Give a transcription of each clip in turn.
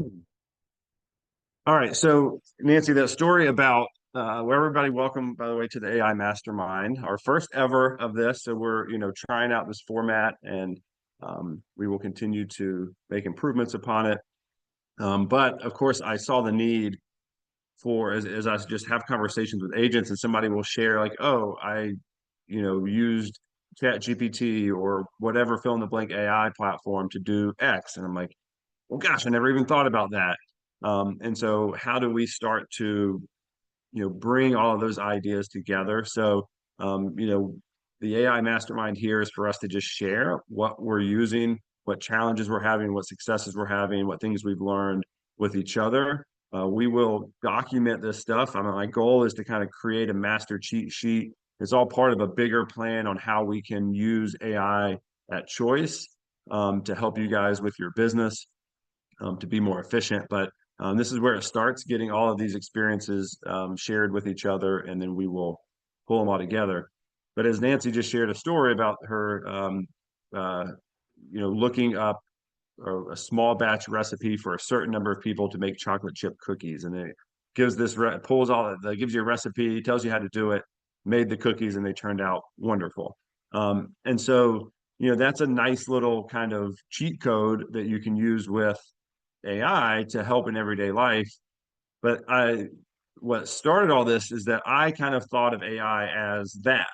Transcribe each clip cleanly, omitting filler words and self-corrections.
All right, so Nancy, that story about well, everybody, welcome by the way to the AI Mastermind, our first ever of this. So we're trying out this format, and we will continue to make improvements upon it. But of course, I saw the need for as I just have conversations with agents, and somebody will share like, oh, I used Chat GPT or whatever fill in the blank AI platform to do X, and I'm like, well, gosh, I never even thought about that. And so how do we start to, bring all of those ideas together? So, the AI mastermind here is for us to just share what we're using, what challenges we're having, what successes we're having, what things we've learned with each other. We will document this stuff. I mean, my goal is to kind of create a master cheat sheet. It's all part of a bigger plan on how we can use AI at choice to help you guys with your business to be more efficient. But this is where it starts, getting all of these experiences shared with each other, and then we will pull them all together. But as Nancy just shared a story about her, uh, looking up a small batch recipe for a certain number of people to make chocolate chip cookies, and it gives this pulls all that gives you a recipe, tells you how to do it, made the cookies, and they turned out wonderful. And so that's a nice little kind of cheat code that you can use with AI to help in everyday life. But what started all this is that I kind of thought of AI as that,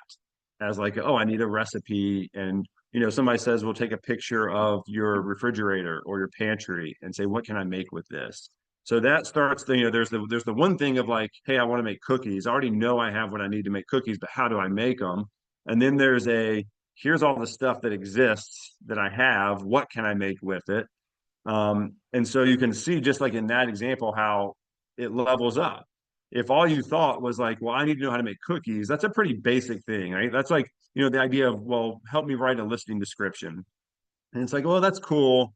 as like, oh, I need a recipe. And, somebody says, well, take a picture of your refrigerator or your pantry and say, what can I make with this? So that starts the, there's the one thing of like, hey, I want to make cookies. I already know I have what I need to make cookies, but how do I make them? And then there's here's all the stuff that exists that I have. What can I make with it? And so you can see just like in that example how it levels up. If all you thought was like, well, I need to know how to make cookies, that's a pretty basic thing, right? That's like, the idea of, well, help me write a listing description. And it's like, well, that's cool.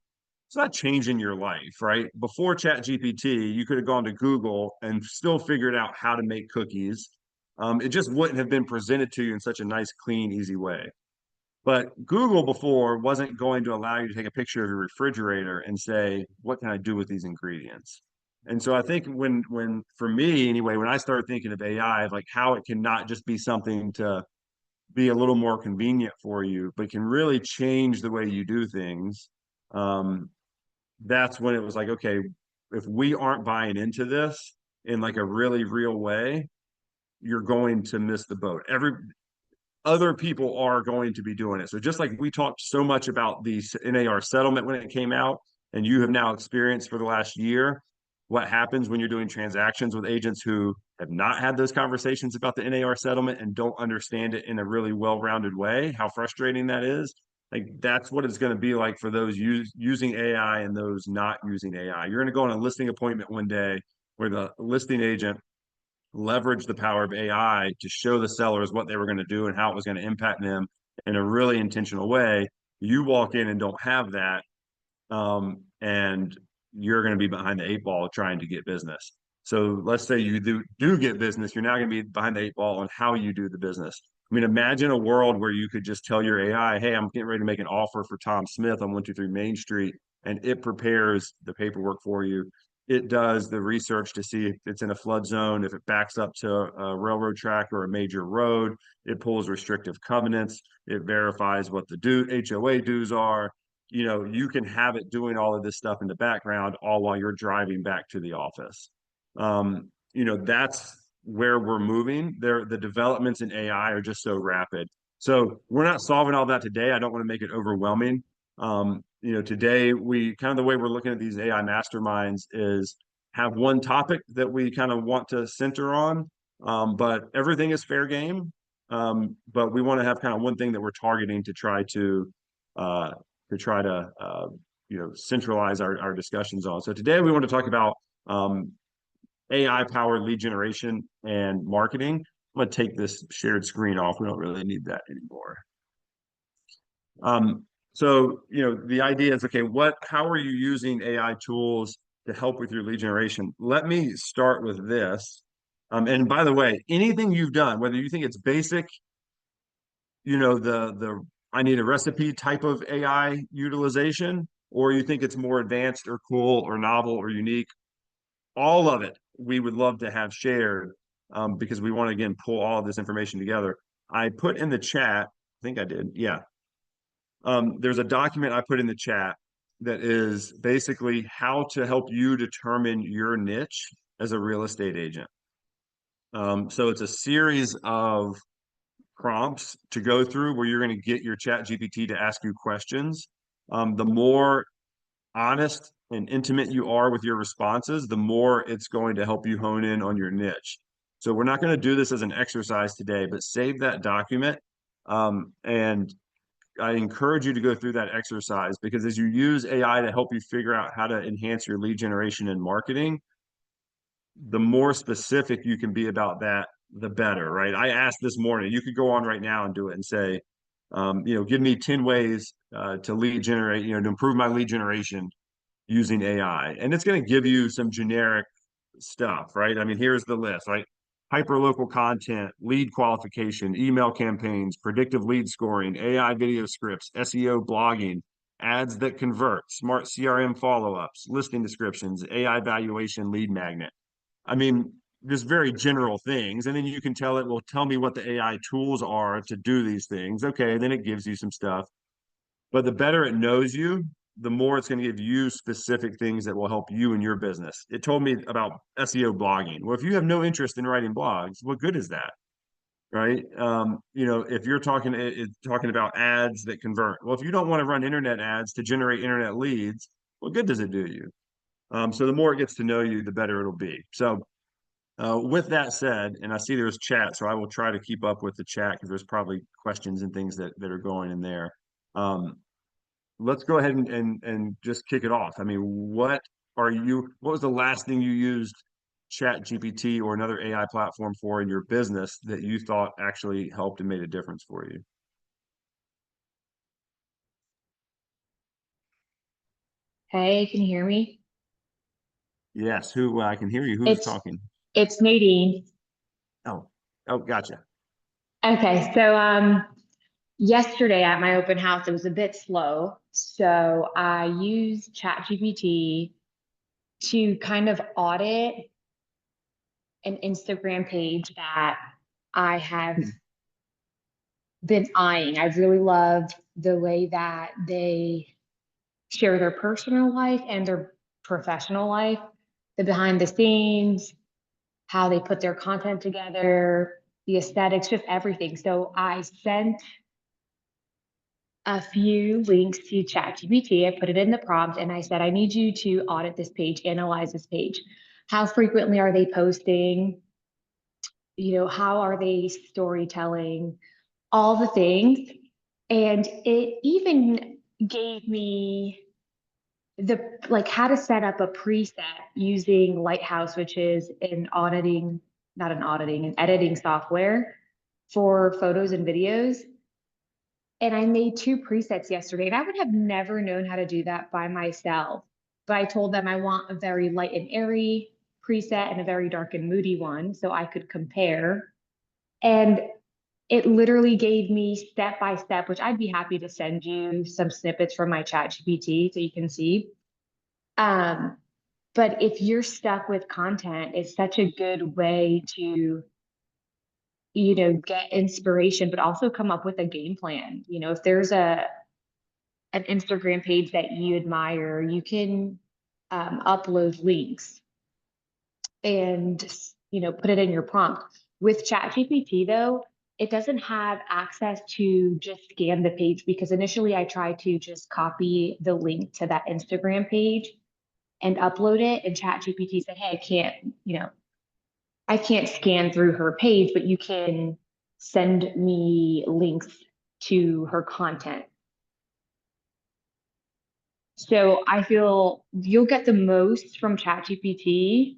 It's not changing your life, right? Before Chat GPT, you could have gone to Google and still figured out how to make cookies. It just wouldn't have been presented to you in such a nice, clean, easy way. But Google before wasn't going to allow you to take a picture of your refrigerator and say, what can I do with these ingredients? And so I think when for me anyway, when I started thinking of AI, like how it can not just be something to be a little more convenient for you, but can really change the way you do things. Um, that's when it was like, okay, if we aren't buying into this in like a really real way, you're going to miss the boat. Every other people are going to be doing it. So just like we talked so much about the NAR settlement when it came out, and you have now experienced for the last year what happens when you're doing transactions with agents who have not had those conversations about the NAR settlement and don't understand it in a really well-rounded way, how frustrating that is. Like that's what it's going to be like for those using AI and those not using AI. You're going to go on a listing appointment one day where the listing agent leverage the power of AI to show the sellers what they were going to do and how it was going to impact them in a really intentional way. You walk in and don't have that, and you're going to be behind the eight ball trying to get business. So let's say you do get business, you're now going to be behind the eight ball on how you do the business. I mean, imagine a world where you could just tell your AI, "Hey, I'm getting ready to make an offer for Tom Smith on 123 Main Street," and it prepares the paperwork for you. It does the research to see if it's in a flood zone, if it backs up to a railroad track or a major road. It pulls restrictive covenants. It verifies what the HOA dues are. You can have it doing all of this stuff in the background, all while you're driving back to the office. That's where we're moving. The developments in AI are just so rapid. So we're not solving all that today. I don't want to make it overwhelming. Today we kind of the way we're looking at these AI masterminds is have one topic that we kind of want to center on, but everything is fair game. But we want to have kind of one thing that we're targeting uh, to try to centralize our discussions on. So today we want to talk about AI powered lead generation and marketing. I'm going to take this shared screen off. We don't really need that anymore. So, the idea is, okay, how are you using AI tools to help with your lead generation? Let me start with this. And by the way, anything you've done, whether you think it's basic, the I need a recipe type of AI utilization, or you think it's more advanced or cool or novel or unique, all of it we would love to have shared, because we want to again pull all of this information together. I put in the chat, I think I did, yeah. There's a document I put in the chat that is basically how to help you determine your niche as a real estate agent. So it's a series of prompts to go through where you're going to get your chat GPT to ask you questions. The more honest and intimate you are with your responses, the more it's going to help you hone in on your niche. So we're not going to do this as an exercise today, but save that document. And I encourage you to go through that exercise, because as you use AI to help you figure out how to enhance your lead generation and marketing, the more specific you can be about that, the better, right? I asked this morning, you could go on right now and do it and say, give me 10 ways to lead generate, to improve my lead generation using AI. And it's going to give you some generic stuff, right? I mean, here's the list, right? Hyperlocal content, lead qualification, email campaigns, predictive lead scoring, AI video scripts, SEO blogging, ads that convert, smart CRM follow-ups, listing descriptions, AI valuation, lead magnet. I mean, just very general things. And then you can tell it, well, tell me what the AI tools are to do these things. Okay, then it gives you some stuff. But the better it knows you, the more it's going to give you specific things that will help you in your business. It told me about SEO blogging. Well, if you have no interest in writing blogs, what good is that? Right? If you're talking about ads that convert. Well, if you don't want to run internet ads to generate internet leads, what good does it do you? So the more it gets to know you, the better it'll be. So with that said, and I see there's chat, so I will try to keep up with the chat because there's probably questions and things that are going in there. Um, let's go ahead and just kick it off. I mean, what was the last thing you used Chat GPT or another AI platform for in your business that you thought actually helped and made a difference for you? Hey, can you hear me? Yes, who I can hear you. Who's It's talking? it's Nadine. Oh, oh, gotcha. Okay, so yesterday at my open house it was a bit slow, so I used ChatGPT to kind of audit an Instagram page that I have been eyeing. I really loved the way that they share their personal life and their professional life, the behind the scenes, how they put their content together, the aesthetics, just everything. So I sent a few links to ChatGPT. I put it in the prompt and I said, I need you to audit this page, analyze this page. How frequently are they posting? How are they storytelling? All the things. And it even gave me the like how to set up a preset using Lighthouse, which is an auditing, not an auditing, an editing software for photos and videos. And I made two presets yesterday, and I would have never known how to do that by myself. But I told them I want a very light and airy preset and a very dark and moody one so I could compare. And it literally gave me step by step, which I'd be happy to send you some snippets from my chat GPT so you can see. Um, but if you're stuck with content, it's such a good way to, get inspiration, but also come up with a game plan. If there's an Instagram page that you admire, you can upload links and put it in your prompt. With ChatGPT though, it doesn't have access to just scan the page because initially I tried to just copy the link to that Instagram page and upload it, and ChatGPT said, "Hey, I can't scan through her page, but you can send me links to her content." So I feel you'll get the most from ChatGPT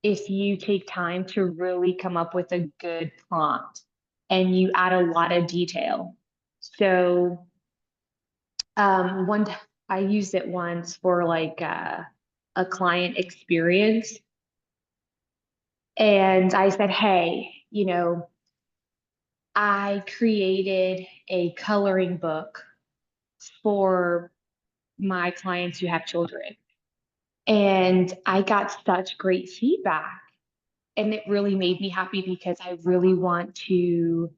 if you take time to really come up with a good prompt and you add a lot of detail. So one I used it once for like a client experience, and I said, "Hey, I created a coloring book for my clients who have children. And I got such great feedback. And it really made me happy because I really want to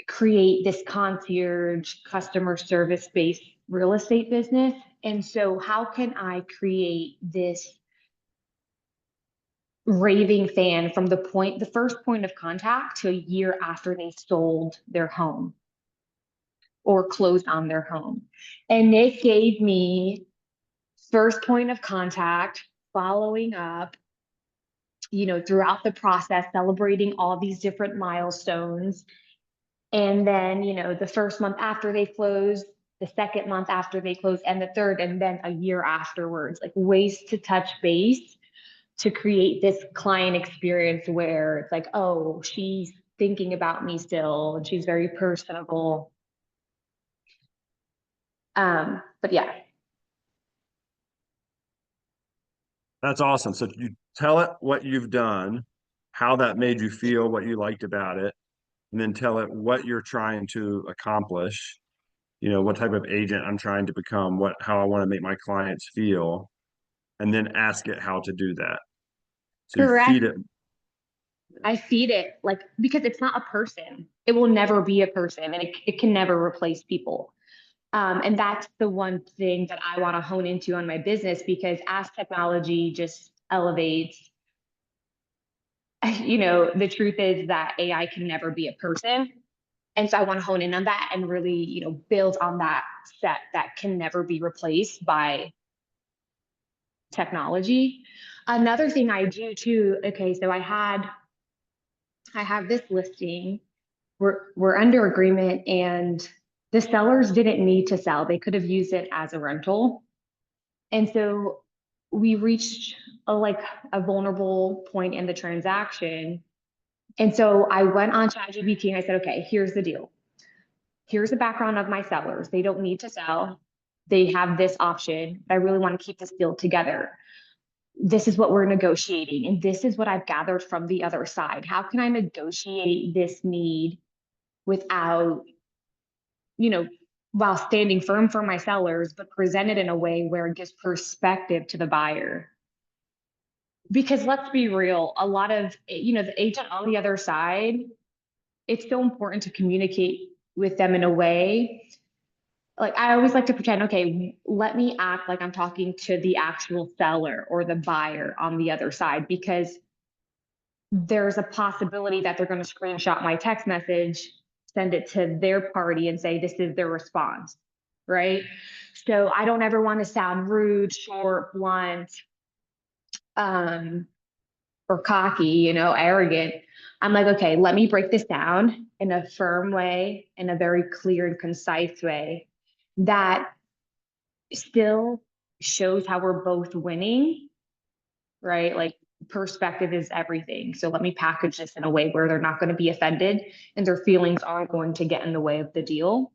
create this concierge customer service based real estate business. And so, how can I create this raving fan from the first point of contact to a year after they sold their home or closed on their home? And it gave me first point of contact, following up, throughout the process, celebrating all these different milestones. And then, the first month after they close, the second month after they close, and the third, and then a year afterwards, like ways to touch base to create this client experience where it's like, oh, she's thinking about me still, and she's very personable. But yeah. That's awesome. So you tell it what you've done, how that made you feel, what you liked about it, and then tell it what you're trying to accomplish, what type of agent I'm trying to become, how I want to make my clients feel, and then ask it how to do that. So you Correct. feed it. I feed it like because it's not a person. It will never be a person and it can never replace people. And that's the one thing that I want to hone into on my business because as technology just elevates, the truth is that AI can never be a person. And so I want to hone in on that and really, build on that set that can never be replaced by technology. Another thing I do too, okay, so I have this listing. We're under agreement and the sellers didn't need to sell. They could have used it as a rental. And so we reached a vulnerable point in the transaction. And so I went on ChatGPT and I said, okay, here's the deal. Here's the background of my sellers. They don't need to sell. They have this option. But I really want to keep this deal together. This is what we're negotiating. And this is what I've gathered from the other side. How can I negotiate this need without, you know, while standing firm for my sellers, but present it in a way where it gives perspective to the buyer? Because let's be real, a lot of, the agent on the other side, it's so important to communicate with them in a way. Like I always like to pretend, okay, let me act like I'm talking to the actual seller or the buyer on the other side, because there's a possibility that they're going to screenshot my text message, send it to their party and say, this is their response, right? So I don't ever want to sound rude, short, blunt, um, or cocky, arrogant. I'm like, okay, let me break this down in a firm way, in a very clear and concise way that still shows how we're both winning, right? Like perspective is everything. So let me package this in a way where they're not going to be offended and their feelings aren't going to get in the way of the deal.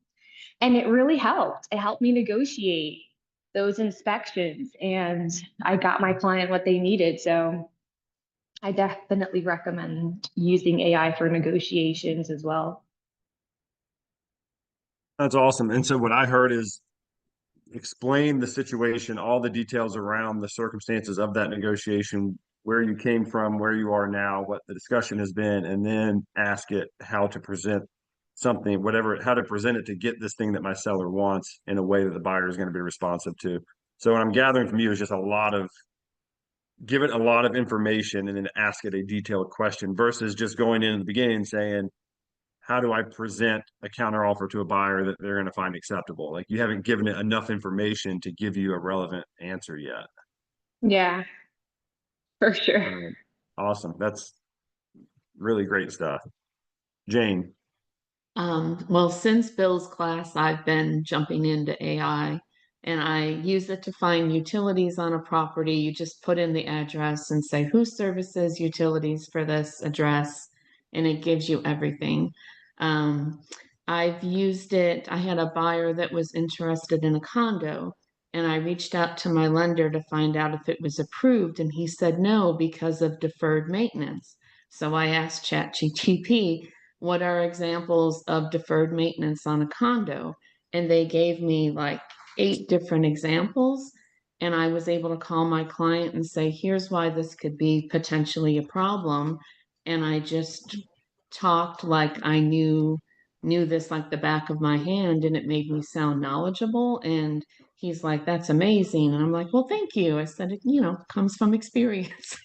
And it really helped. It helped me negotiate those inspections and I got my client what they needed. So I definitely recommend using AI for negotiations as well. That's awesome. And so what I heard is explain the situation, all the details around the circumstances of that negotiation, where you came from, where you are now, what the discussion has been, and then ask it how to present something, how to present it to get this thing that my seller wants in a way that the buyer is going to be responsive to. So what I'm gathering from you is just give it a lot of information and then ask it a detailed question versus just going in at the beginning and saying, how do I present a counteroffer to a buyer that they're going to find acceptable? Like you haven't given it enough information to give you a relevant answer yet. Yeah, for sure. Awesome. That's really great stuff. Jane. Well, since Bill's class, I've been jumping into AI and I use it to find utilities on a property. You just put in the address and say, who services utilities for this address? And it gives you everything. Um, I've used it. I had a buyer that was interested in a condo, and I reached out to my lender to find out if it was approved. And he said no because of deferred maintenance. So I asked ChatGPT, what are examples of deferred maintenance on a condo? And they gave me like 8 different examples. And I was able to call my client and say, here's why this could be potentially a problem. And I just talked like I knew this like the back of my hand, and it made me sound knowledgeable. And he's like, that's amazing. And I'm like, well, thank you. I said, it comes from experience.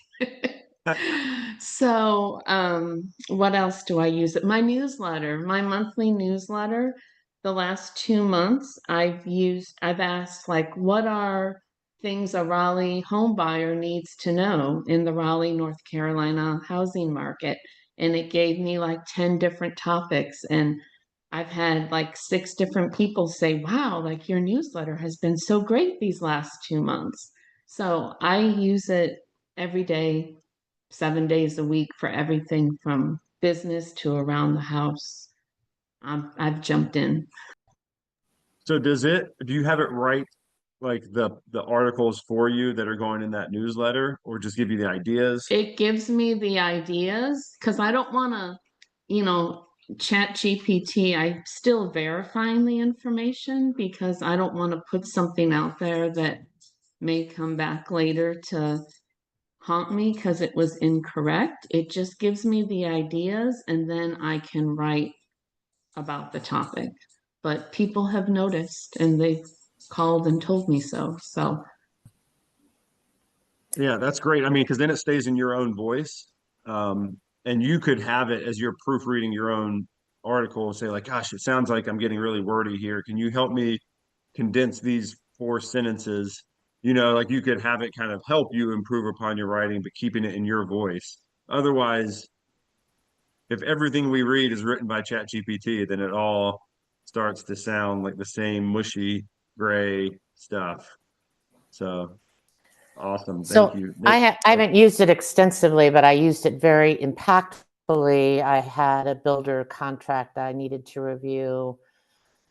So, what else do I use? My newsletter, my monthly newsletter. The last 2 months, I've asked, like, what are things a Raleigh home buyer needs to know in the Raleigh, North Carolina housing market? And it gave me like 10 different topics. And I've had like 6 different people say, wow, like your newsletter has been so great these last 2 months. So I use it every day, 7 days a week for everything from business to around the house. I've jumped in. So do you have it write like the articles for you that are going in that newsletter, or just give you the ideas? It gives me the ideas because I don't want to, you know, chat GPT. I'm still verifying the information because I don't want to put something out there that may come back later to haunt me because it was incorrect. It just gives me the ideas and then I can write about the topic. But people have noticed and they've called and told me so. So Yeah, that's great. I mean, because then it stays in your own voice. And you could have it as you're proofreading your own article and say, like, gosh, it sounds like I'm getting really wordy here. Can you help me condense these 4 sentences? Like you could have it kind of help you improve upon your writing, but keeping it in your voice. Otherwise, if everything we read is written by ChatGPT, then it all starts to sound like the same mushy gray stuff. So awesome. Thank So you. I haven't used it extensively, but I used it very impactfully. I had a builder contract I needed to review,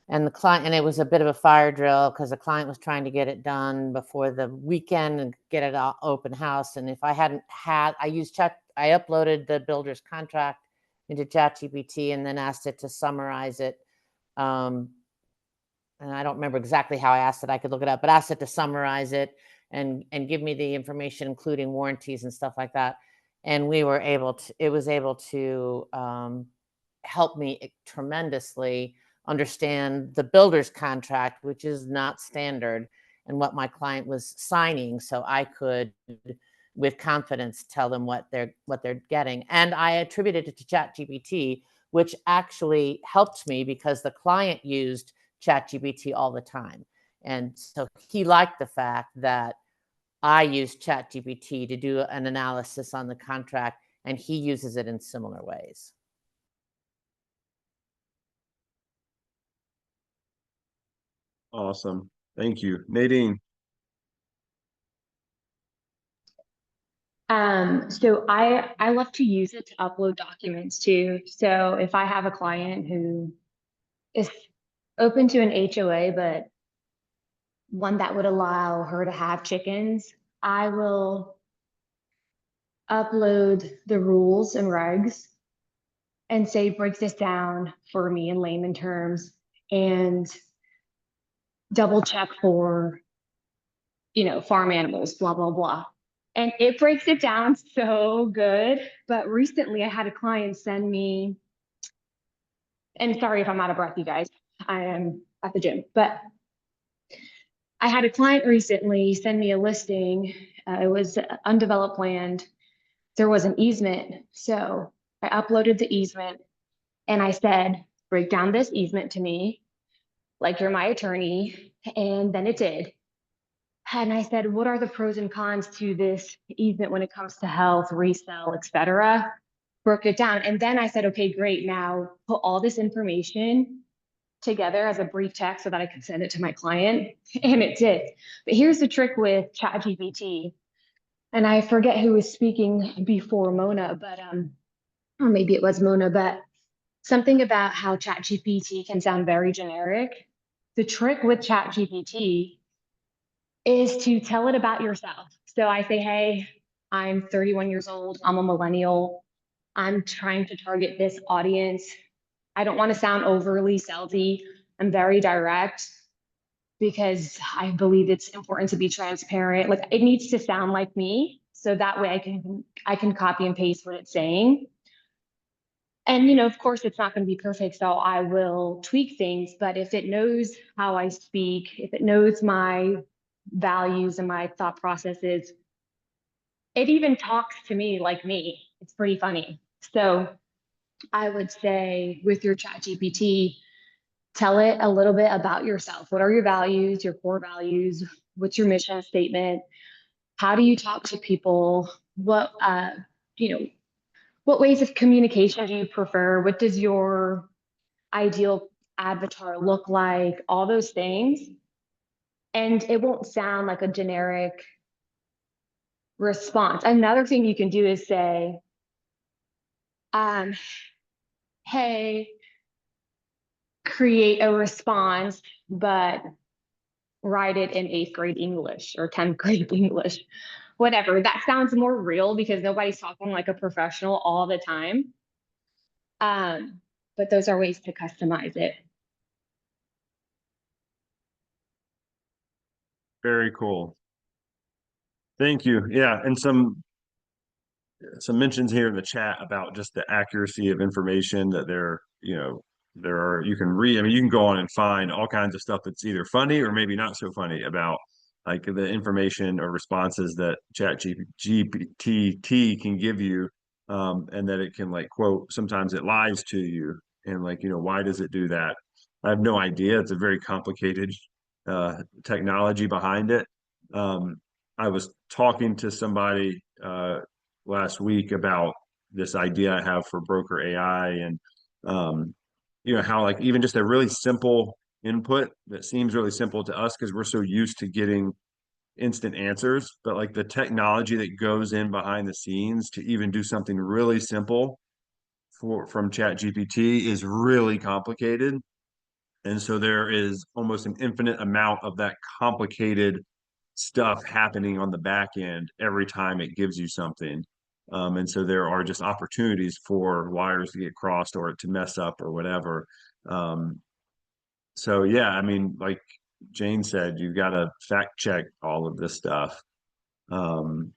and it was a bit of a fire drill because the client was trying to get it done before the weekend and get it all open house. And if I hadn't had, I uploaded the builder's contract into ChatGPT and then asked it to summarize it. And I don't remember exactly how I asked it. I could look it up, but asked it to summarize it and give me the information, including warranties and stuff like that. And it was able to help me tremendously understand the builder's contract, which is not standard, and what my client was signing, so I could, with confidence, tell them what they're getting. And I attributed it to ChatGPT, which actually helped me because the client used ChatGPT all the time. And so he liked the fact that I used ChatGPT to do an analysis on the contract, and he uses it in similar ways. Awesome. Thank you. Nadine. So I love to use it to upload documents too. So if I have a client who is open to an HOA, but one that would allow her to have chickens, I will upload the rules and regs and say, break this down for me in layman terms and double check for, farm animals, blah, blah, blah. And it breaks it down so good. But recently I had a client send me, and sorry if I'm out of breath, you guys, I am at the gym, but I had a client recently send me a listing. It was undeveloped land. There was an easement. So I uploaded the easement and I said, break down this easement to me, like you're my attorney. And then it did. And I said, what are the pros and cons to this easement when it comes to health, resale, etc.? Broke it down. And then I said, okay, great. Now put all this information together as a brief text so that I could send it to my client. And it did. But here's the trick with ChatGPT. And I forget who was speaking before Mona, but or maybe it was Mona, but something about how ChatGPT can sound very generic. The trick with ChatGPT is to tell it about yourself. So I say, hey, I'm 31 years old. I'm a millennial. I'm trying to target this audience. I don't want to sound overly salesy. I'm very direct. because I believe it's important to be transparent. Like it needs to sound like me, so that way I can copy and paste what it's saying. And of course, it's not going to be perfect, so I will tweak things. But if it knows how I speak, if it knows my values and my thought processes, it even talks to me like me. It's pretty funny. So I would say with your chat GPT, tell it a little bit about yourself. What are your values, your core values? What's your mission statement? How do you talk to people? You know, what ways of communication do you prefer? What does your ideal avatar look like? All those things. And it won't sound like a generic response. Another thing you can do is say, um, hey, create a response, but write it in 8th grade English or 10th grade English, whatever. That sounds more real because nobody's talking like a professional all the time. But those are ways to customize it. Very cool. Thank you. Yeah, and some mentions here in the chat about just the accuracy of information that there are, you can read. I mean, you can go on and find all kinds of stuff that's either funny or maybe not so funny about like the information or responses that Chat GPT can give you, and that it can like quote. Sometimes it lies to you, and like why does it do that? I have no idea. It's a very complicated technology behind it. Um, I was talking to somebody last week about this idea I have for broker AI, and how like even just a really simple input that seems really simple to us because we're so used to getting instant answers, but like the technology that goes in behind the scenes to even do something really simple from Chat GPT is really complicated. And so there is almost an infinite amount of that complicated stuff happening on the back end every time it gives you something. And so there are just opportunities for wires to get crossed or to mess up or whatever. So yeah, I mean, like Jane said, you've got to fact check all of this stuff. Um,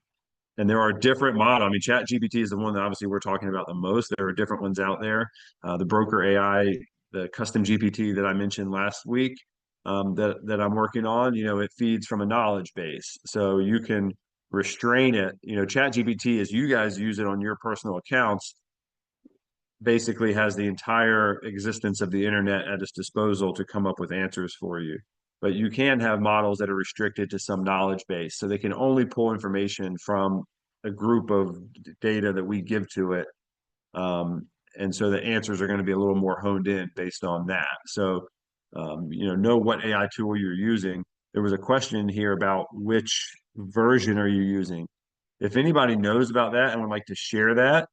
and there are different models. I mean, Chat GPT is the one that obviously we're talking about the most. There are different ones out there. The broker AI, the custom GPT that I mentioned last week, that I'm working on, it feeds from a knowledge base. So you can restrain it. Chat GPT, as you guys use it on your personal accounts, basically has the entire existence of the internet at its disposal to come up with answers for you. But you can have models that are restricted to some knowledge base. So they can only pull information from a group of data that we give to it. And so the answers are going to be a little more honed in based on that. So, know what AI tool you're using. There was a question here about which version are you using. If anybody knows about that and would like to share that,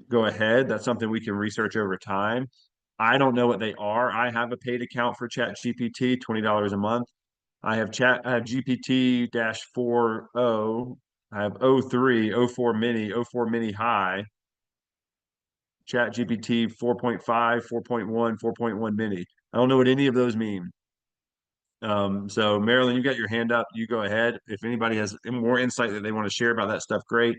go ahead. That's something we can research over time. I don't know what they are. I have a paid account for Chat GPT, $20 a month. I have GPT -40. I have O3, O4 mini, O4 mini high, Chat GPT 4.5, 4.1, 4.1 mini. I don't know what any of those mean. So Marilyn, you got your hand up. You go ahead. If anybody has more insight that they want to share about that stuff, great.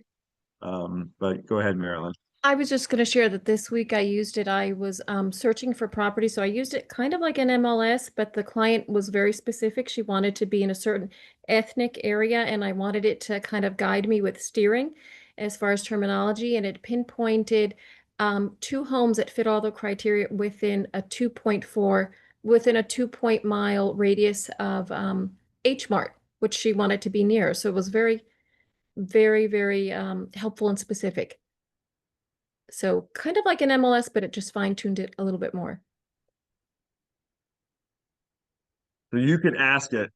But go ahead, Marilyn. I was just going to share that this week I used it. I was searching for property. So I used it kind of like an MLS, but the client was very specific. She wanted to be in a certain ethnic area, and I wanted it to kind of guide me with steering as far as terminology. And it pinpointed 2 homes that fit all the criteria within a 2-point mile radius of H Mart, which she wanted to be near. So it was very, very, very helpful and specific. So kind of like an MLS, but it just fine-tuned it a little bit more. So you could ask it.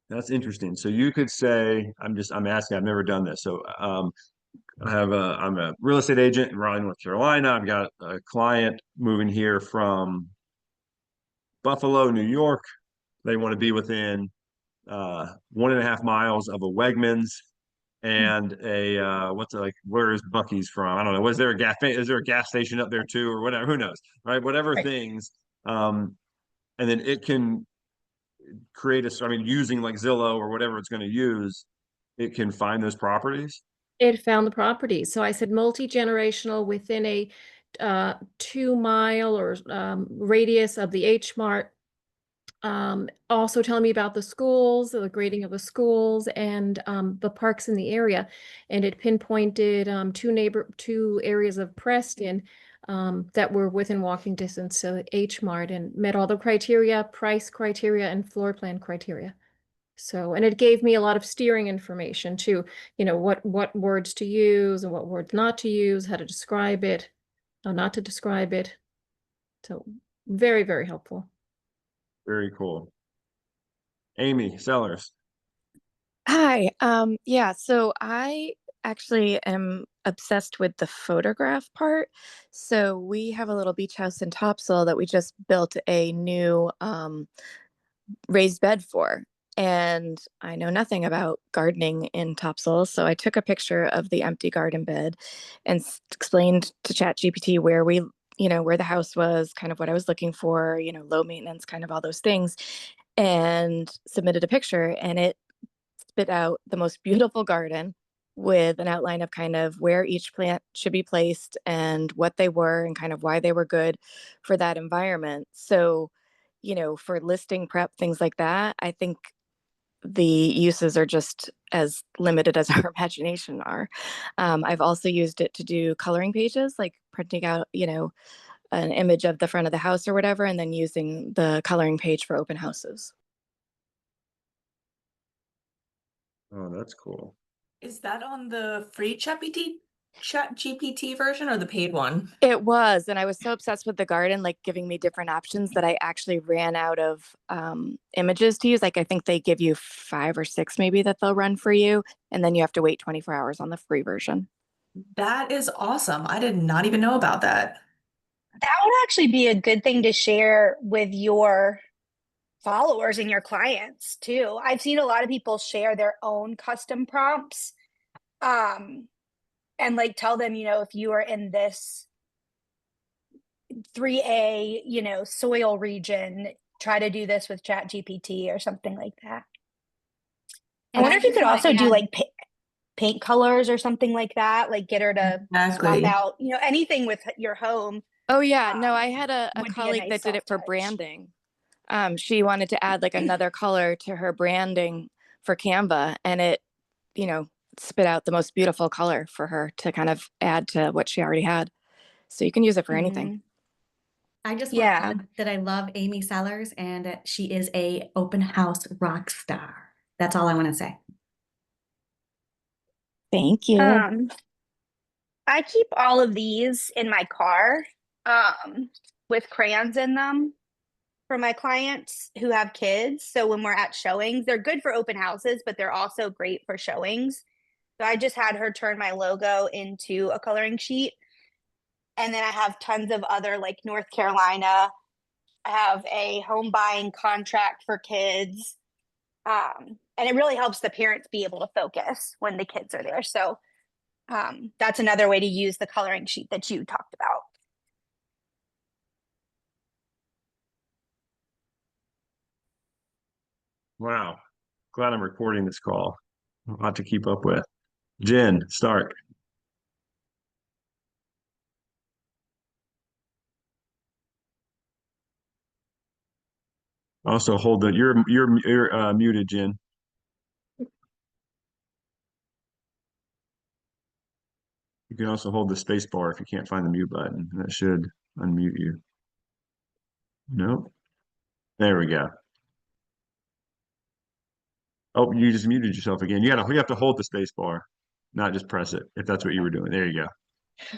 That's interesting. So you could say, I'm asking, I've never done this. So I'm a real estate agent in Raleigh, North Carolina. I've got a client moving here from Buffalo, New York. They want to be within 1.5 miles of a Wegmans and a what's it like? Where is Bucky's from? I don't know. Was there a gas? Is there a gas station up there too, or whatever? Who knows, right? Whatever Right. things, and then it can create I mean, using like Zillow or whatever it's going to use, it can find those properties? It found the property. So I said multi-generational within a 2 mile or radius of the H Mart. Also telling me about the schools, the grading of the schools, and the parks in the area. And it pinpointed two areas of Preston that were within walking distance to H Mart and met all the criteria, price criteria, and floor plan criteria. So, and it gave me a lot of steering information too, what words to use and what words not to use, how to describe it, how not to describe it. So very, very helpful. Very cool. Amy, sellers. Hi. Yeah, so I actually am obsessed with the photograph part. So we have a little beach house in Topsail that we just built a new raised bed for. And I know nothing about gardening in Topsail. So I took a picture of the empty garden bed and explained to ChatGPT where where the house was, kind of what I was looking for, low maintenance, kind of all those things, and submitted a picture. And it spit out the most beautiful garden with an outline of kind of where each plant should be placed and what they were and kind of why they were good for that environment. So, for listing prep, things like that, I think the uses are just as limited as our imagination are. I've also used it to do coloring pages, like printing out, an image of the front of the house or whatever, and then using the coloring page for open houses. Oh, that's cool. Is that on the free ChatGPT version or the paid one? It was, and I was so obsessed with the garden, like giving me different options, that I actually ran out of images to use. Like I think they give you 5 or 6 maybe that they'll run for you, and then you have to wait 24 hours on the free version. That is awesome. I did not even know about that. That would actually be a good thing to share with your followers and your clients too. I've seen a lot of people share their own custom prompts, and like tell them, if you are in this 3A, soil region, try to do this with ChatGPT or something like that. I wonder if you could also do like paint colors or something like that, like get her to swap Exactly. out, anything with your home. Oh yeah, no, I had a would be a colleague nice that did it for soft touch. branding. She wanted to add like another color to her branding for Canva, and it, spit out the most beautiful color for her to kind of add to what she already had. So you can use it for anything. I just want Yeah. to add that I love Amy Sellers and that she is a open house rock star. That's all I want to say. Thank you. I keep all of these in my car with crayons in them for my clients who have kids. So when we're at showings, they're good for open houses, but they're also great for showings. So I just had her turn my logo into a coloring sheet. And then I have tons of other, like North Carolina. I have a home buying contract for kids. And it really helps the parents be able to focus when the kids are there. So that's another way to use the coloring sheet that you talked about. Wow. Glad I'm recording this call. A lot to keep up with. Jen Stark. Also hold the you're muted, Jen. You can also hold the space bar if you can't find the mute button. That should unmute you. Nope. There we go. Oh, you just muted yourself again. You have to hold the space bar, not just press it, if that's what you were doing. There you go.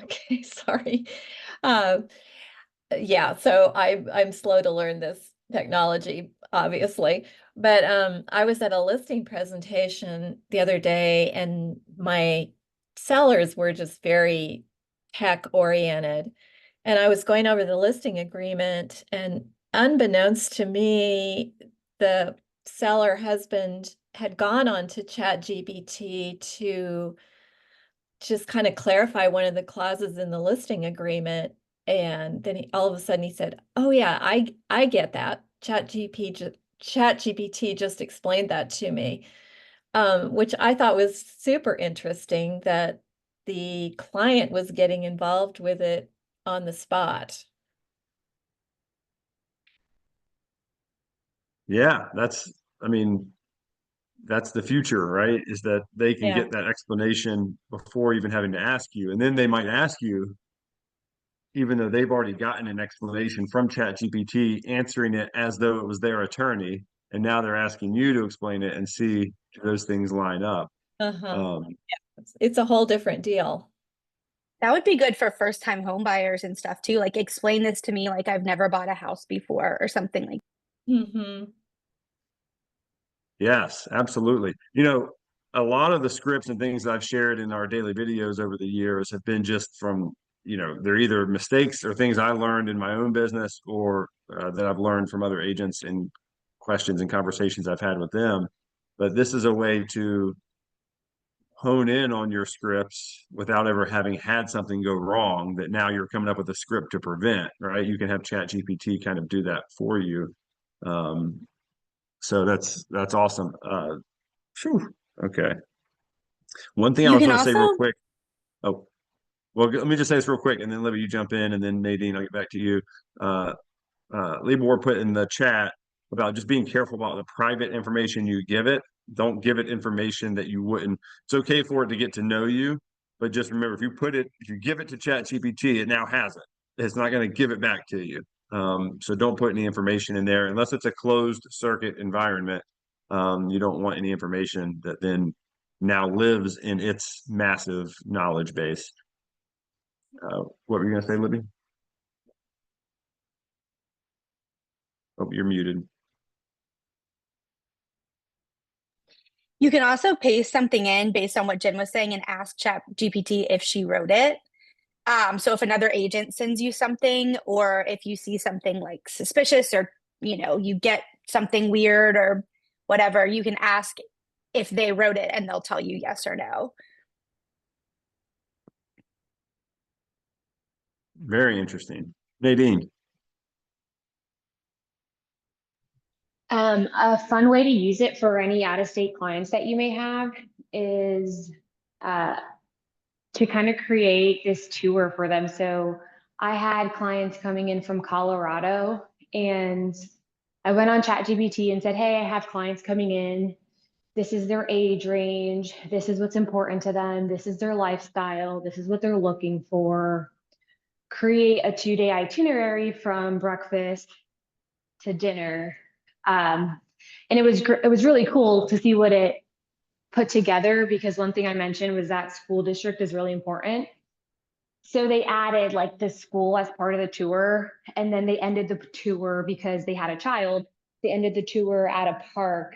Okay, sorry. Yeah, so I'm slow to learn this technology, obviously. But I was at a listing presentation the other day and my sellers were just very tech oriented. And I was going over the listing agreement, and unbeknownst to me, the seller husband had gone on to ChatGPT to just kind of clarify one of the clauses in the listing agreement. And then all of a sudden he said, "Oh yeah, I get that. ChatGPT just explained that to me, which I thought was super interesting that the client was getting involved with it on the spot. Yeah, I mean, that's the future, right? Is that they can Yeah. get that explanation before even having to ask you. And then they might ask you, even though they've already gotten an explanation from ChatGPT, answering it as though it was their attorney. And now they're asking you to explain it and see if those things line up. Uh-huh. It's a whole different deal. That would be good for first time home buyers and stuff too. Like explain this to me like I've never bought a house before or something like. Mm-hmm. Yes, absolutely. You know, a lot of the scripts and things I've shared in our daily videos over the years have been just from, they're either mistakes or things I learned in my own business or that I've learned from other agents and questions and conversations I've had with them. But this is a way to hone in on your scripts without ever having had something go wrong that now you're coming up with a script to prevent, right? You can have ChatGPT kind of do that for you. So that's awesome. Phew, okay. One thing I You was can going to say real also, quick. Oh, well, let me just say this real quick, and then Libby, you jump in, and then Nadine, I'll get back to you. Libor put in the chat about just being careful about the private information you give it. Don't give it information that you wouldn't. It's okay for it to get to know you, but just remember, if you give it to ChatGPT, it now has it. It's not going to give it back to you. So don't put any information in there unless it's a closed circuit environment. You don't want any information that then now lives in its massive knowledge base. What were you going to say, Libby? Oh, you're muted. you can also paste something in based on what Jen was saying and ask Chat GPT if she wrote it. So if another agent sends you something, or if you see something like suspicious, or you get something weird or whatever, you can ask if they wrote it and they'll tell you yes or no. Very interesting. Nadine. A fun way to use it for any out-of-state clients that you may have is to kind of create this tour for them. So I had clients coming in from Colorado, and I went on ChatGPT and said, hey, I have clients coming in. This is their age range. This is what's important to them. This is their lifestyle. This is what they're looking for. Create a 2-day itinerary from breakfast to dinner. And it was really cool to see what it put together, because one thing I mentioned was that school district is really important. So they added like the school as part of the tour, and then they ended the tour because they had a child. They ended the tour at a park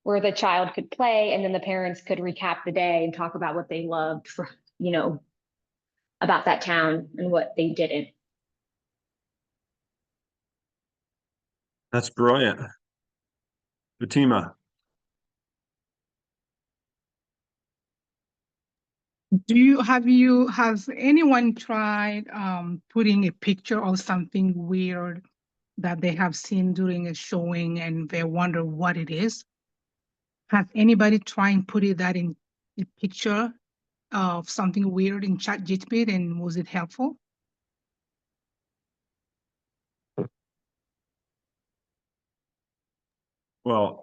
where the child could play, and then the parents could recap the day and talk about what they loved for, about that town and what they didn't. That's brilliant. Fatima. Has anyone tried putting a picture of something weird that they have seen during a showing and they wonder what it is? Has anybody tried putting that in a picture of something weird in ChatGPT, and was it helpful? Well,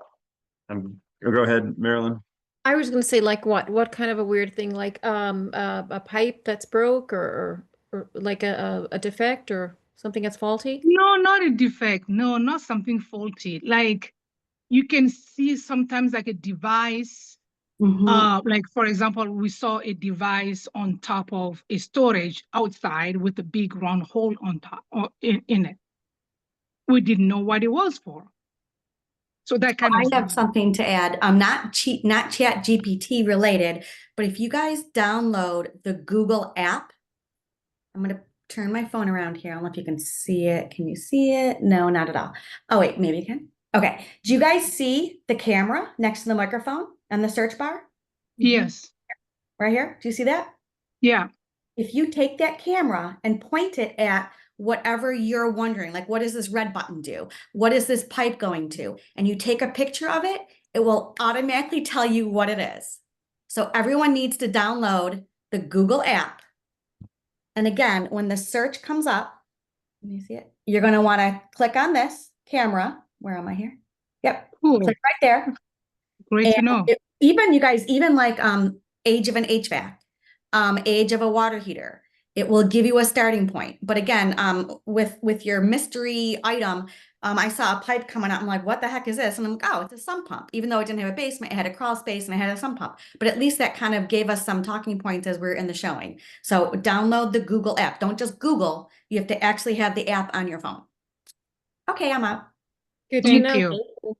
go ahead, Marilyn. I was going to say, like, what kind of a weird thing, like a pipe that's broke, or like a defect or something that's faulty? No, not a defect. No, not something faulty. Like you can see sometimes like a device, like for example, we saw a device on top of a storage outside with a big round hole on top or in it. We didn't know what it was for. So that kind I of have something to add. Not Chat GPT related, but if you guys download the Google app, I'm going to turn my phone around here. I don't know if you can see it. Can you see it? No, not at all. Oh, wait, maybe you can. Okay. Do you guys see the camera next to the microphone and the search bar? Yes. Right here. Do you see that? Yeah. If you take that camera and point it at whatever you're wondering, like what does this red button do? What is this pipe going to? And you take a picture of it, it will automatically tell you what it is. So everyone needs to download the Google app. And again, when the search comes up, let me see it. You're going to want to click on this camera. Where am I here? Yep. Cool. Click right there. Great to know. Even you guys, even like age of an HVAC, age of a water heater, it will give you a starting point. But again, with your mystery item, I saw a pipe coming out. I'm like, what the heck is this? And I'm like, oh, it's a sump pump. Even though it didn't have a basement, it had a crawl space and it had a sump pump. But at least that kind of gave us some talking points as we're in the showing. So download the Google app. Don't just Google. You have to actually have the app on your phone. Okay, I'm out. Good to Thank know. you.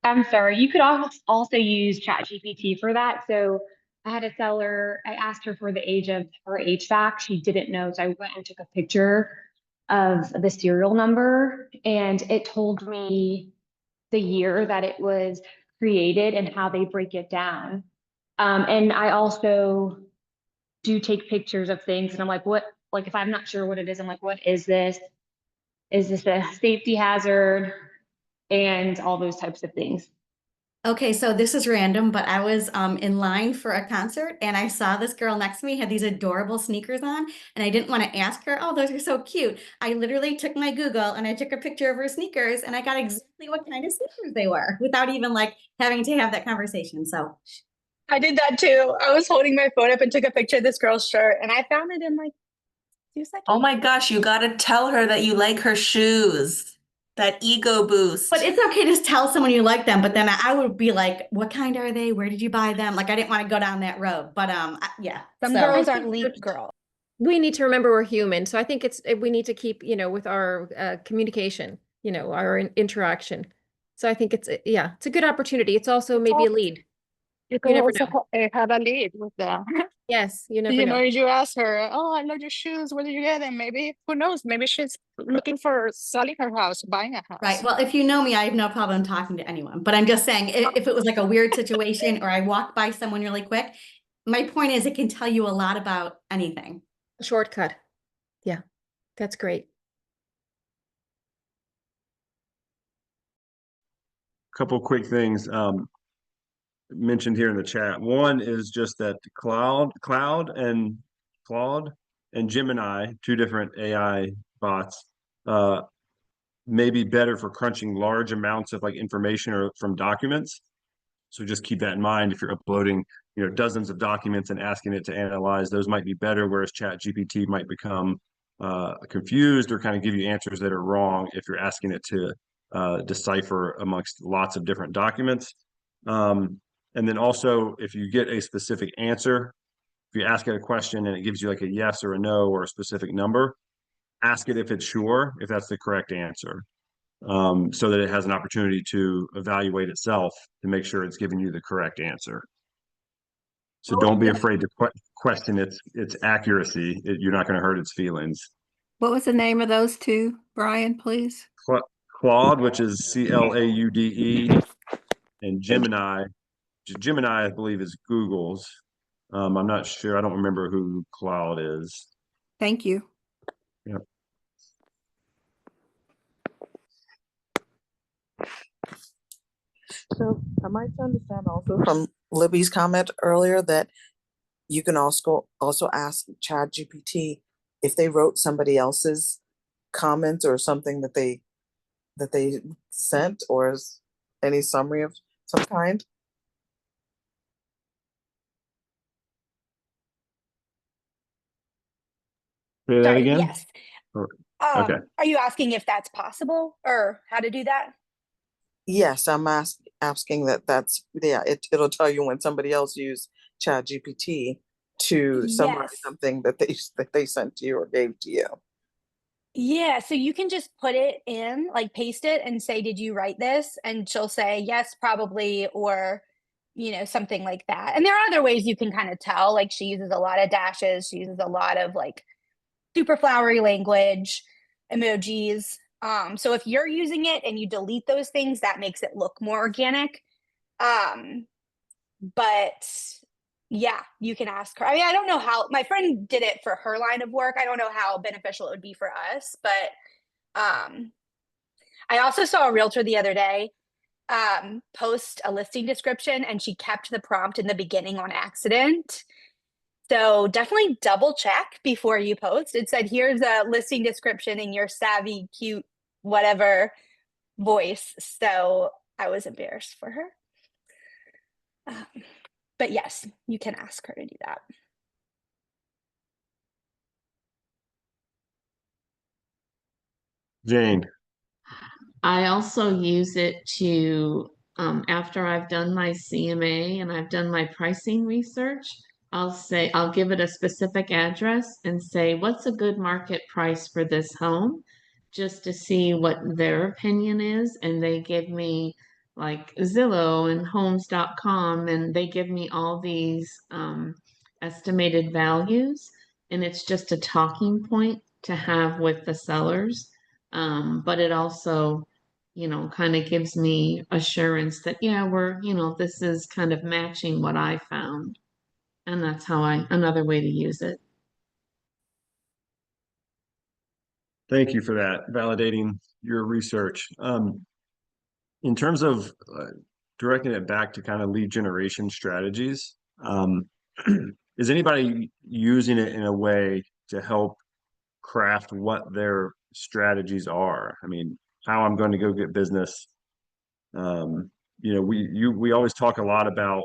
I'm sorry. You could also use ChatGPT for that. So I had a seller, I asked her for the age of her HVAC. She didn't know. So I went and took a picture of the serial number and it told me the year that it was created and how they break it down. And I also do take pictures of things and I'm like, what, like if I'm not sure what it is, I'm like, what is this? Is this a safety hazard? And all those types of things. Okay, so this is random, but I was in line for a concert and I saw this girl next to me had these adorable sneakers on and I didn't want to ask her, oh, those are so cute. I literally took my Google and I took a picture of her sneakers and I got exactly what kind of sneakers they were without even like having to have that conversation. So I did that too. I was holding my phone up and took a picture of this girl's shirt and I found it in like 2 seconds. Oh my gosh, you gotta tell her that you like her shoes. That ego boost. But it's okay to tell someone you like them, but then I would be like, what kind are they? Where did you buy them? Like I didn't want to go down that road, but yeah. Some So girls I are think leap that- girls. We need to remember we're human. So I think we need to keep, with our communication, our interaction. So I think it's a good opportunity. It's also maybe a lead. You You never know. have a lead with them. Yes, you never know. You ask her, oh, I love your shoes. Where did you get them? Maybe, who knows? Maybe she's looking for selling her house, buying a house. right. Well, if you know me, I have no problem talking to anyone. But I'm just saying, if it was like a weird situation or I walked by someone really quick, my point is it can tell you a lot about anything. Shortcut. Yeah, that's great. Couple quick things mentioned here in the chat. One is just that Claude and Gemini, two different AI bots, may be better for crunching large amounts of like information or from documents. So just keep that in mind if you're uploading, dozens of documents and asking it to analyze. Those might be better, whereas ChatGPT might become confused or kind of give you answers that are wrong if you're asking it to decipher amongst lots of different documents. And then also, if you get a specific answer, if you ask it a question and it gives you like a yes or a no or a specific number, ask it if it's sure, if that's the correct answer, so that it has an opportunity to evaluate itself to make sure it's giving you the correct answer. So don't be afraid to question its accuracy. You're not going to hurt its feelings. What was the name of those two, Brian, please? Claude, which is Claude, and Gemini. Gemini, I believe, is Google's. I'm not sure. I don't remember who Claude is. Thank you. Yep. So am I to understand also from Libby's comment earlier that you can also ask ChatGPT if they wrote somebody else's comments or something that they sent, or any summary of some kind? Say that Sorry, again? yes. Okay. Are you asking if that's possible or how to do that? Yes, I'm asking it'll tell you when somebody else used ChatGPT to summarize Yes. something that they sent to you or gave to you. Yeah, so you can just put it in, like paste it and say, did you write this? And she'll say, yes, probably, or, something like that. And there are other ways you can kind of tell, like she uses a lot of dashes. She uses a lot of like super flowery language, emojis. So if you're using it and you delete those things, that makes it look more organic. But Yeah, you can ask her. I mean, I don't know how my friend did it for her line of work. I don't know how beneficial it would be for us, but I also saw a realtor the other day post a listing description, and she kept the prompt in the beginning on accident. So definitely double check before you post. It said, here's a listing description in your savvy, cute, whatever voice. So I was embarrassed for her. But yes, you can ask her to do that. Jane. I also use it to, after I've done my CMA and I've done my pricing research, I'll give it a specific address and say, what's a good market price for this home? Just to see what their opinion is. And they give me like Zillow and homes.com, and they give me all these estimated values. And it's just a talking point to have with the sellers. But it also, kind of gives me assurance that, yeah, this is kind of matching what I found. And that's another way to use it. Thank you for that, validating your research. In terms of directing it back to kind of lead generation strategies, is anybody using it in a way to help craft what their strategies are? I mean, how I'm going to go get business. We always talk a lot about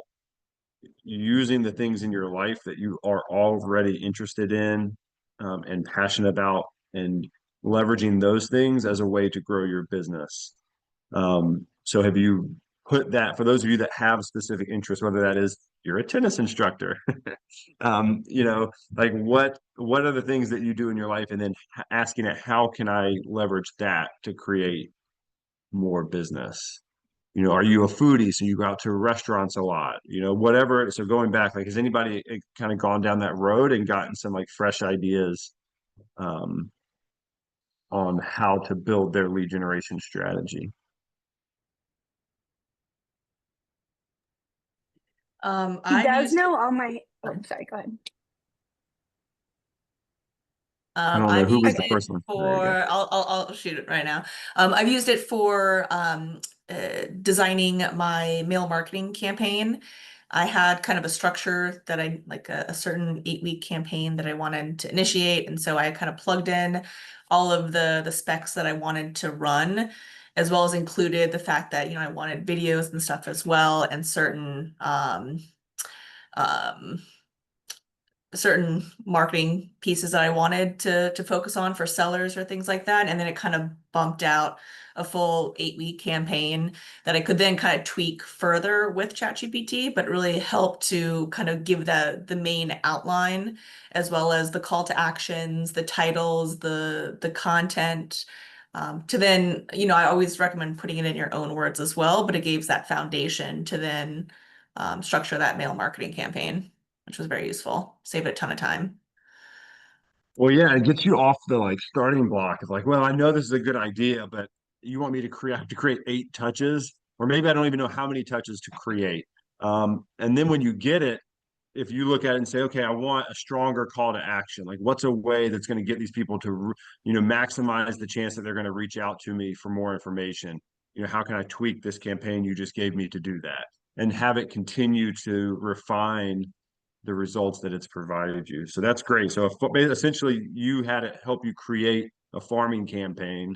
using the things in your life that you are already interested in and passionate about, and leveraging those things as a way to grow your business. So have you put that, for those of you that have specific interests, whether that is you're a tennis instructor, like what are the things that you do in your life, and then asking it, how can I leverage that to create more business? Are you a foodie, so you go out to restaurants a lot, whatever. So going back, like, has anybody kind of gone down that road and gotten some like fresh ideas on how to build their lead generation strategy? He I does used know all my. Oh, sorry. Go ahead. I don't know I've who was used the it first one. There you for, go. I'll shoot it right now. I've used it for designing my mail marketing campaign. I had kind of a structure that I like a certain 8-week campaign that I wanted to initiate. And so I kind of plugged in all of the specs that I wanted to run, as well as included the fact that, I wanted videos and stuff as well, and um, certain marketing pieces that I wanted to focus on for sellers or things like that. And then it kind of bumped out a full 8-week campaign that I could then kind of tweak further with ChatGPT, but really help to kind of give the main outline, as well as the call to actions, the titles, the content. To then, I always recommend putting it in your own words as well, but it gives that foundation to then structure that mail marketing campaign, which was very useful. Saved a ton of time. Well, yeah, it gets you off the like starting block of like, well, I know this is a good idea, but you want me to create 8 touches, or maybe I don't even know how many touches to create. And then when you get it, if you look at it and say, okay, I want a stronger call to action, like what's a way that's going to get these people to, maximize the chance that they're going to reach out to me for more information? How can I tweak this campaign you just gave me to do that, and have it continue to refine the results that it's provided you? So that's great. So essentially you had it help you create a farming campaign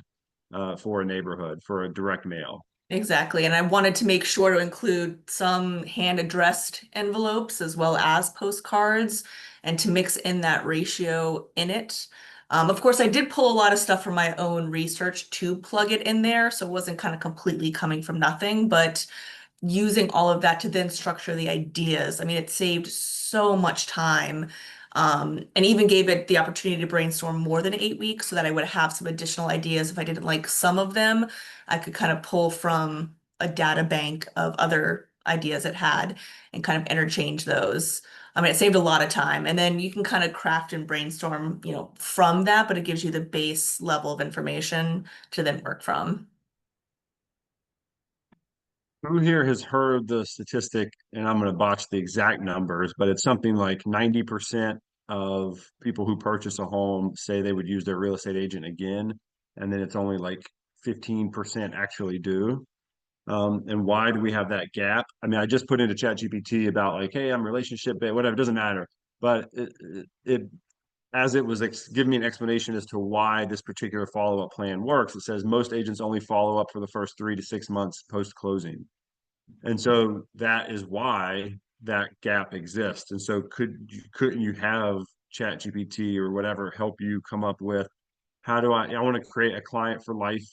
for a neighborhood, for a direct mail. Exactly. And I wanted to make sure to include some hand addressed envelopes as well as postcards, and to mix in that ratio in it. Of course, I did pull a lot of stuff from my own research to plug it in there, so it wasn't kind of completely coming from nothing, but using all of that to then structure the ideas. I mean, it saved so much time. And even gave it the opportunity to brainstorm more than 8 weeks, so that I would have some additional ideas. If I didn't like some of them, I could kind of pull from a data bank of other ideas it had and kind of interchange those. I mean, it saved a lot of time. And then you can kind of craft and brainstorm, from that, but it gives you the base level of information to then work from. Who here has heard the statistic, and I'm going to botch the exact numbers, but it's something like 90% of people who purchase a home say they would use their real estate agent again, and then it's only like 15% actually do. And why do we have that gap? I mean, I just put into ChatGPT about like, hey, I'm relationship based, whatever, it doesn't matter. But it as it was giving me an explanation as to why this particular follow-up plan works, it says most agents only follow up for the first 3 to 6 months post-closing. And so that is why that gap exists. And so couldn't you have ChatGPT or whatever help you come up with how do I want to create a client for life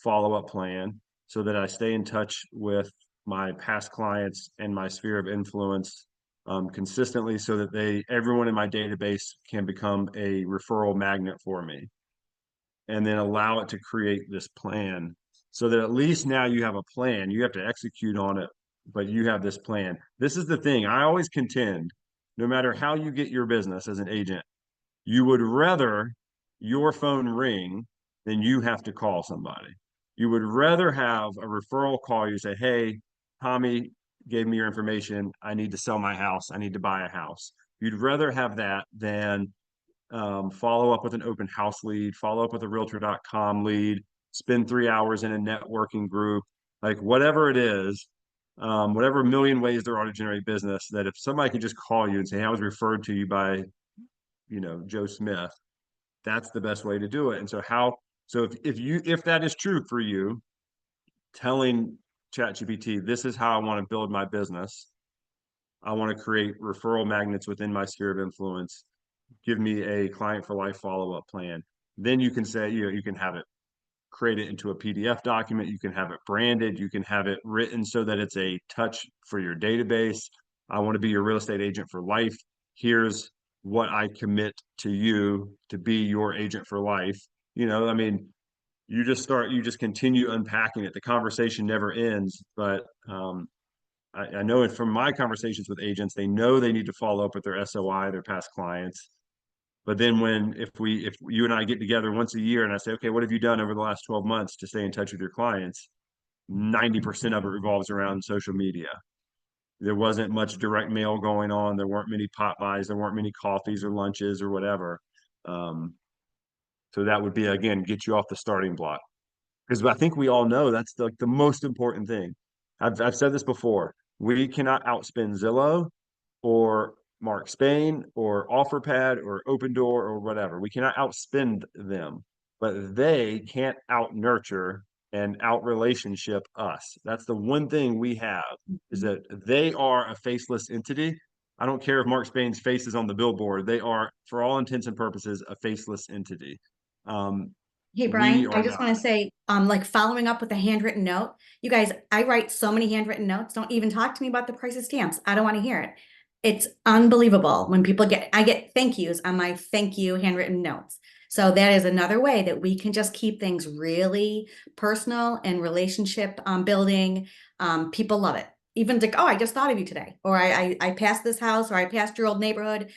follow-up plan so that I stay in touch with my past clients and my sphere of influence consistently so that everyone in my database can become a referral magnet for me, and then allow it to create this plan so that at least now you have a plan. You have to execute on it, but you have this plan. This is the thing I always contend, no matter how you get your business as an agent, you would rather your phone ring than you have to call somebody. You would rather have a referral call you, say, hey, Tommy gave me your information. I need to sell my house. I need to buy a house. You'd rather have that than follow up with an open house lead, follow up with a realtor.com lead, spend 3 hours in a networking group, like whatever it is, whatever million ways there are to generate business, that if somebody can just call you and say, hey, I was referred to you by, Joe Smith, that's the best way to do it. And so if that is true for you, telling ChatGPT, this is how I want to build my business. I want to create referral magnets within my sphere of influence. Give me a client for life follow-up plan. Then you can say, you can have it create it into a PDF document. You can have it branded. You can have it written so that it's a touch for your database. I want to be your real estate agent for life. Here's what I commit to you to be your agent for life. I mean, you just continue unpacking it. The conversation never ends, but I know it from my conversations with agents, they know they need to follow up with their SOI, their past clients. But then if you and I get together once a year and I say, okay, what have you done over the last 12 months to stay in touch with your clients? 90% of it revolves around social media. There wasn't much direct mail going on. There weren't many pot buys. There weren't many coffees or lunches or whatever. So that would be, again, get you off the starting block. Because I think we all know that's the most important thing. I've said this before. We cannot outspend Zillow or Mark Spain or OfferPad or Open Door or whatever. We cannot outspend them, but they can't out nurture and out relationship us. That's the one thing we have, is that they are a faceless entity. I don't care if Mark Spain's face is on the billboard. They are, for all intents and purposes, a faceless entity. Hey, We Brian, I are just not. want to say, like following up with a handwritten note. You guys, I write so many handwritten notes. Don't even talk to me about the price of stamps. I don't want to hear it. It's unbelievable when I get thank yous on my thank you handwritten notes. So that is another way that we can just keep things really personal and relationship building. People love it. Even like, oh, I just thought of you today, or I passed this house, or I passed your old neighborhood.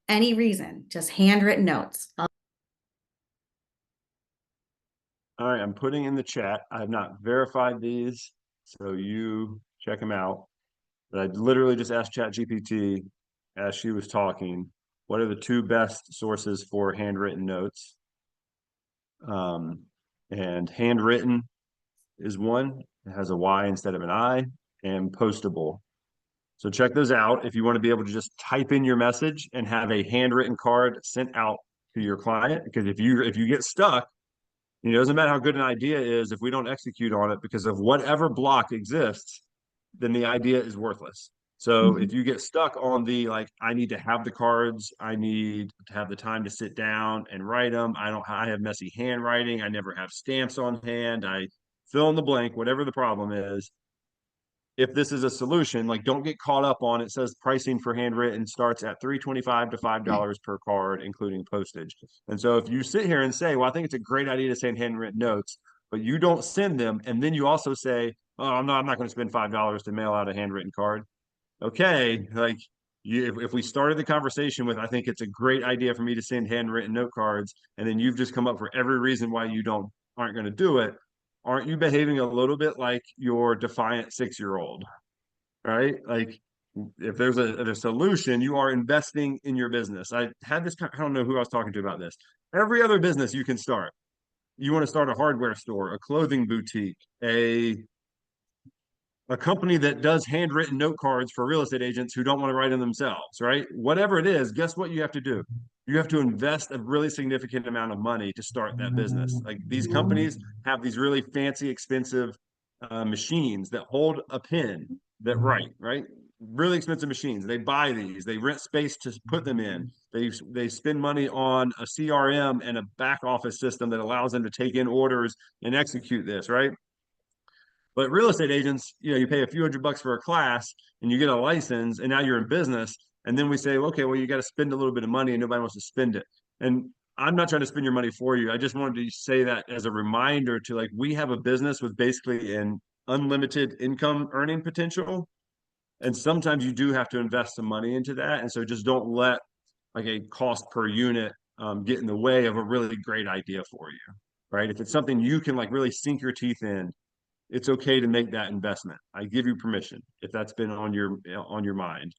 Any reason, just handwritten notes. All right, I'm putting in the chat. I have not verified these, so you check them out. But I literally just asked ChatGPT as she was talking, what are the two best sources for handwritten notes? And handwritten is one. It has a Y instead of an I, and postable. So check those out if you want to be able to just type in your message and have a handwritten card sent out to your client. Because if you get stuck, it doesn't matter how good an idea is if we don't execute on it because of whatever block exists, then the idea is worthless. So if you get stuck on I need to have the cards, I need to have the time to sit down and write them. I have messy handwriting. I never have stamps on hand. I fill in the blank, whatever the problem is. If this is a solution, don't get caught up on it says pricing for handwritten starts at $3.25 to $5 per card, including postage. And so if you sit here and say, well, I think it's a great idea to send handwritten notes, but you don't send them, and then you also say, oh, I'm not going to spend $5 to mail out a handwritten card. Okay, if we started the conversation with, I think it's a great idea for me to send handwritten note cards, and then you've just come up for every reason why you aren't going to do it. aren't you behaving a little bit like your defiant 6-year-old, right? Like if there's a solution, you are investing in your business. I had this, I don't know who I was talking to about this. Every other business you can start. You want to start a hardware store, a clothing boutique, a company that does handwritten note cards for real estate agents who don't want to write them themselves, right? Whatever it is, guess what you have to do? You have to invest a really significant amount of money to start that business. Like these companies have these really fancy, expensive machines that hold a pen that write, right? Really expensive machines. They buy these, they rent space to put them in. They spend money on a CRM and a back office system that allows them to take in orders and execute this, right? But real estate agents, you pay a few $100 for a class and you get a license and now you're in business. And then we say, okay, well, you got to spend a little bit of money and nobody wants to spend it. And I'm not trying to spend your money for you. I just wanted to say that as a reminder to like, we have a business with basically an unlimited income earning potential. And sometimes you do have to invest some money into that. And so just don't let like a cost per unit get in the way of a really great idea for you, right? If it's something you can like really sink your teeth in, it's okay to make that investment. I give you permission if that's been on your mind.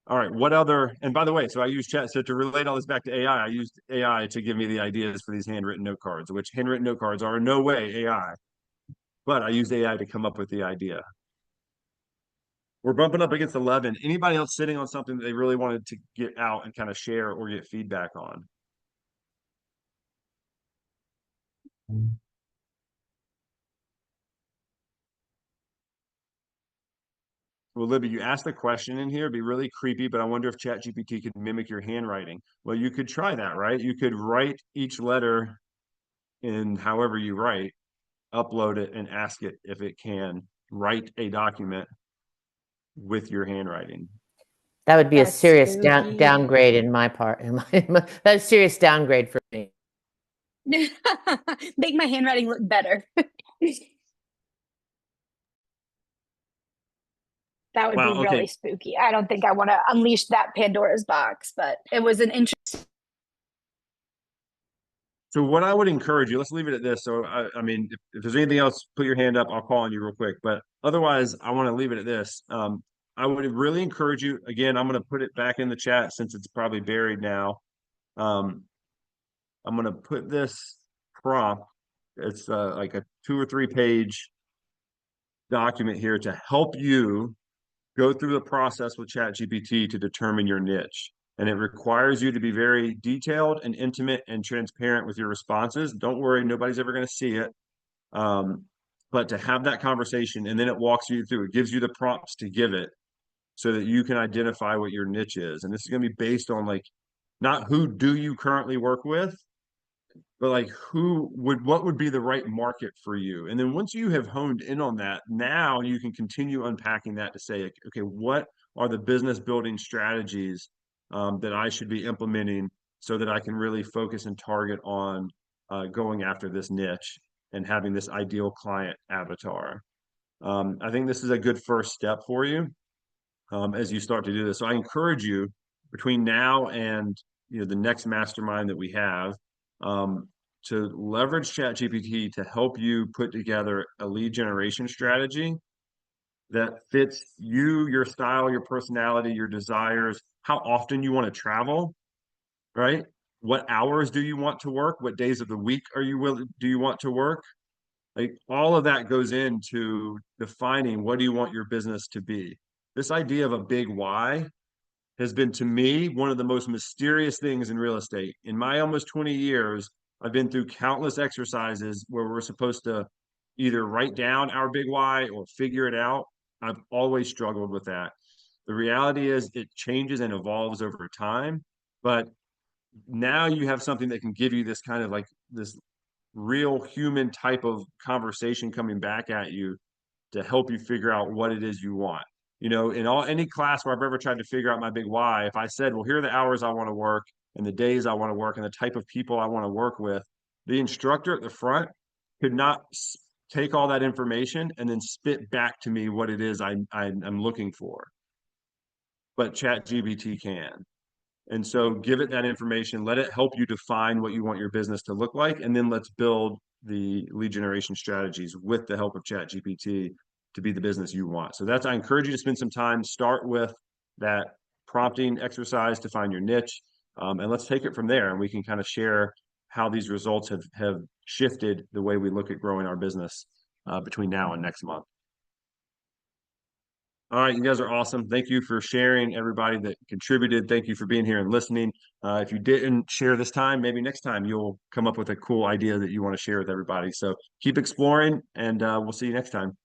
All right, what other, and by the way, so I use chat, so to relate all this back to AI, I used AI to give me the ideas for these handwritten note cards, which handwritten note cards are in no way AI, but I used AI to come up with the idea. We're bumping up against 11. Anybody else sitting on something that they really wanted to get out and kind of share or get feedback on? Well, Libby, you asked a question in here. It'd be really creepy, but I wonder if ChatGPT could mimic your handwriting. Well, you could try that, right? You could write each letter in however you write, upload it, and ask it if it can write a document with your handwriting. That would be a That's serious spooky. downgrade in my part. That's a serious downgrade for me. Make my handwriting look better. That would Wow, be okay. really spooky. I don't think I want to unleash that Pandora's box, but it was an interesting. So what I would encourage you, let's leave it at this. So I mean, if there's anything else, put your hand up. I'll call on you real quick. But otherwise, I want to leave it at this. I would really encourage you. Again, I'm going to put it back in the chat since it's probably buried now. I'm going to put this prompt. It's like a 2 or 3 page document here to help you go through the process with ChatGPT to determine your niche. And it requires you to be very detailed and intimate and transparent with your responses. Don't worry, nobody's ever going to see it. But to have that conversation, and then it walks you through, it gives you the prompts to give it so that you can identify what your niche is. And this is going to be based on like, not who do you currently work with, but like what would be the right market for you? And then once you have honed in on that, now you can continue unpacking that to say, okay, what are the business building strategies that I should be implementing so that I can really focus and target on going after this niche and having this ideal client avatar. I think this is a good first step for you as you start to do this. So I encourage you between now and the next mastermind that we have to leverage ChatGPT to help you put together a lead generation strategy that fits you, your style, your personality, your desires, how often you want to travel, right? What hours do you want to work? What days of the week do you want to work? Like all of that goes into defining what do you want your business to be. This idea of a big why has been to me one of the most mysterious things in real estate. In my almost 20 years, I've been through countless exercises where we're supposed to either write down our big why or figure it out. I've always struggled with that. The reality is it changes and evolves over time, but now you have something that can give you this kind of like this real human type of conversation coming back at you to help you figure out what it is you want. In any class where I've ever tried to figure out my big why, if I said, well, here are the hours I want to work and the days I want to work and the type of people I want to work with, the instructor at the front could not take all that information and then spit back to me what it is I'm looking for. But ChatGPT can. And so give it that information, let it help you define what you want your business to look like, and then let's build the lead generation strategies with the help of ChatGPT to be the business you want. So I encourage you to spend some time, start with that prompting exercise to find your niche, and let's take it from there, and we can kind of share how these results have shifted the way we look at growing our business between now and next month. All right, you guys are awesome. Thank you for sharing, everybody that contributed. Thank you for being here and listening. If you didn't share this time, maybe next time you'll come up with a cool idea that you want to share with everybody. So keep exploring, and we'll see you next time.